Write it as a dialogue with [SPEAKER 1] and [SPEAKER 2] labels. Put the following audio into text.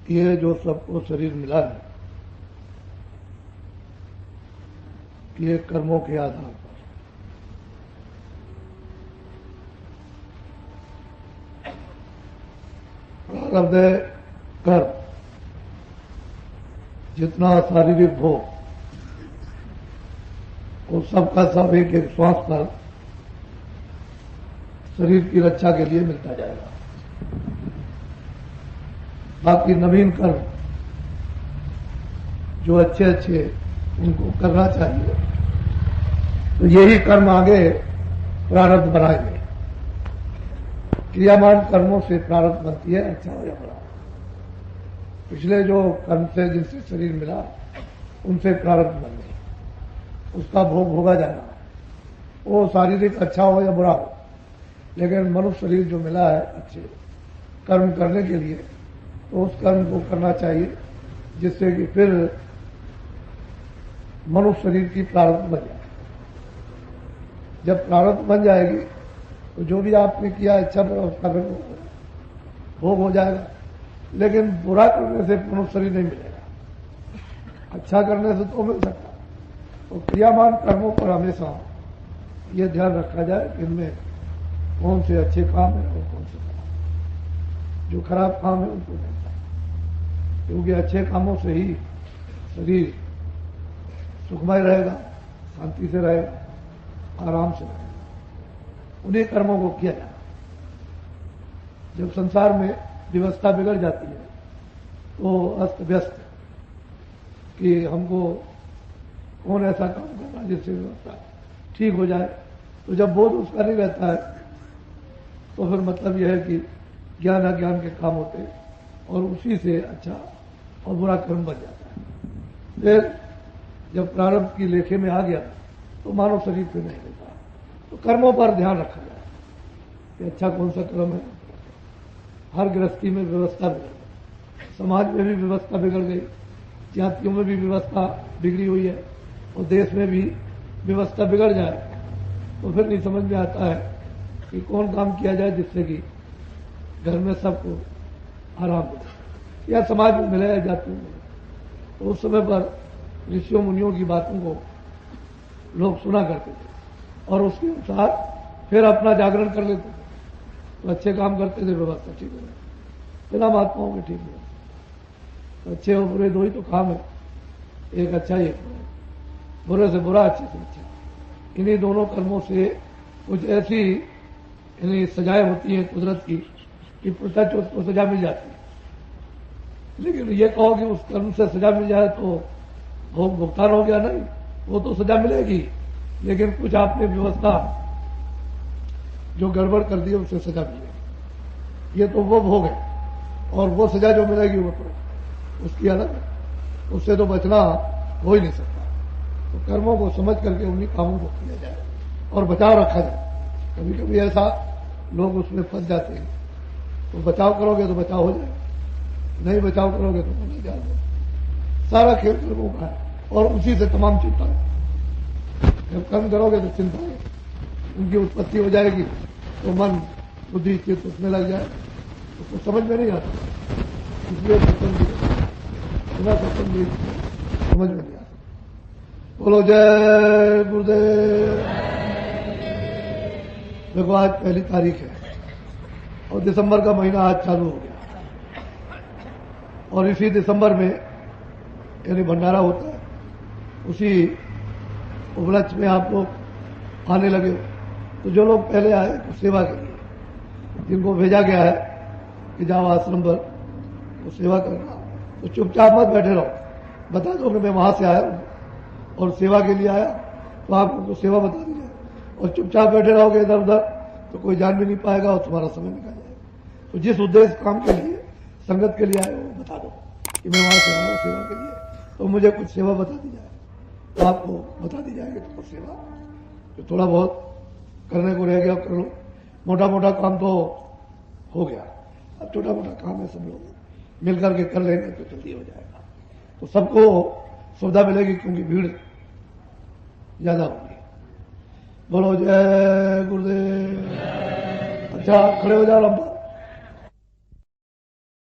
[SPEAKER 1] ये जो सबको शरीर मिला है, ये कर्मों के आधार पर प्रारब्ध कर्म, जितना शारीरिक भोग वो सबका सब एक एक श्वास पर शरीर की रक्षा के लिए मिलता जाएगा। बाकी नवीन कर्म जो अच्छे अच्छे उनको करना चाहिए, तो यही कर्म आगे प्रारब्ध बनाएंगे। क्रियामान कर्मों से प्रारब्ध बनती है, अच्छा हो या बुरा। पिछले जो कर्म से जिनसे शरीर मिला उनसे प्रारब्ध बन गई, उसका भोग भोगा जाना, वो शारीरिक अच्छा हो या बुरा हो, लेकिन मनुष्य शरीर जो मिला है अच्छे कर्म करने के लिए, तो उस कर्म को करना चाहिए जिससे कि फिर मनुष्य शरीर की प्रारब्ध बन जाए। जब प्रारब्ध बन जाएगी तो जो भी आपने किया इच्छा पर उसका भोग हो जाएगा, लेकिन बुरा करने से मनुष्य शरीर नहीं मिलेगा, अच्छा करने से तो मिल सकता। तो क्रियामान कर्मों पर हमेशा ये ध्यान रखा जाए कि इनमें कौन से अच्छे काम है और कौन से खराब। जो खराब काम है उनको नहीं चाहिए, क्योंकि अच्छे कामों से ही शरीर सुखमय रहेगा, शांति से रहेगा, आराम से रहेगा। उन्हीं कर्मों को किया जाए। जब संसार में व्यवस्था बिगड़ जाती है तो अस्त व्यस्त कि हमको कौन ऐसा काम करना जिससे व्यवस्था ठीक हो जाए, तो जब बोध उसका नहीं रहता है तो फिर मतलब यह है कि ज्ञान अज्ञान के काम होते हैं और उसी से अच्छा और बुरा कर्म बन जाता है। फिर जब प्रारब्ध की लेखे में आ गया तो मानव शरीर पे नहीं रहता। तो कर्मों पर ध्यान रखा जाए कि अच्छा कौन सा कर्म है। हर गृहस्थी में व्यवस्था बिगड़ गई, समाज में भी व्यवस्था बिगड़ गई, जातियों में भी व्यवस्था बिगड़ी हुई है, और देश में भी व्यवस्था बिगड़ जाए तो फिर नहीं समझ में आता है कि कौन काम किया जाए जिससे कि घर में सबको आराम मिले या समाज में मिले या जातियों में मिले। तो उस समय पर ऋषियों मुनियों की बातों को लोग सुना करते थे और उसके अनुसार फिर अपना जागरण कर लेते थे, तो अच्छे काम करते थे, व्यवस्था ठीक हो जाए। बिना महात्माओं के ठीक हो, तो अच्छे और बुरे दो ही तो काम है, एक अच्छा एक बुरा, बुरे से बुरा, अच्छे से अच्छा। इन्हीं दोनों कर्मों से कुछ ऐसी इन्हीं सजाएं होती हैं कुदरत की कि प्रत्यक्ष उसको सजा मिल जाती है। लेकिन ये कहो कि उस कर्म से सजा मिल जाए तो भोग भुगतान हो गया, नहीं, वो तो सजा मिलेगी, लेकिन कुछ आपने व्यवस्था जो गड़बड़ कर दी उससे सजा मिलेगी। ये तो वो भोग है, और वो सजा जो मिलेगी वो तो उसकी अलग है, उससे तो बचना हो ही नहीं सकता। तो कर्मों को समझ करके उन्हीं कामों को किया जाए और बचाव रखा जाए। कभी कभी ऐसा लोग उसमें फंस जाते हैं, तो बचाव करोगे तो बचाव हो जाएगा, नहीं बचाव करोगे तो नहीं जाओगे। सारा खेल कर्मों का है और उसी से तमाम चिंता है। जब कर्म करोगे तो चिंता है, उनकी उत्पत्ति हो जाएगी तो मन बुद्धि चित्त उसमें लग जाए, उसको समझ में नहीं आता। इसलिए सत्संग बिना सत्संग भी समझ में नहीं आता। बोलो जय गुरुदेव। देखो आज पहली तारीख है और दिसंबर का महीना आज चालू हो गया, और इसी दिसंबर में यानी भंडारा होता है, उसी उपलक्ष्य में आप लोग आने लगे। तो जो लोग पहले आए तो सेवा के लिए, जिनको भेजा गया है कि जाओ आश्रम पर तो सेवा करना, तो चुपचाप मत बैठे रहो, बता दो कि मैं वहां से आया हूं और सेवा के लिए आया, तो आप उनको सेवा बता दीजिए। और चुपचाप बैठे रहोगे इधर उधर तो कोई जान भी नहीं पाएगा और तुम्हारा समय निकल जाएगा। तो जिस उद्देश्य काम के लिए संगत के लिए आए हो बता दो कि मैं वहां से आया हूं सेवा के लिए, तो मुझे कुछ सेवा बता दी जाए, तो आपको बता दी जाएगी। तो सेवा जो थोड़ा बहुत करने को रह गया कर लो, मोटा मोटा काम तो हो गया, अब छोटा मोटा काम है, सब लोग मिलकर के कर लेंगे तो जल्दी हो जाएगा, तो सबको सुविधा मिलेगी, क्योंकि भीड़ ज्यादा होगी। बोलो जय गुरुदेव। अच्छा खड़े हो जाओ।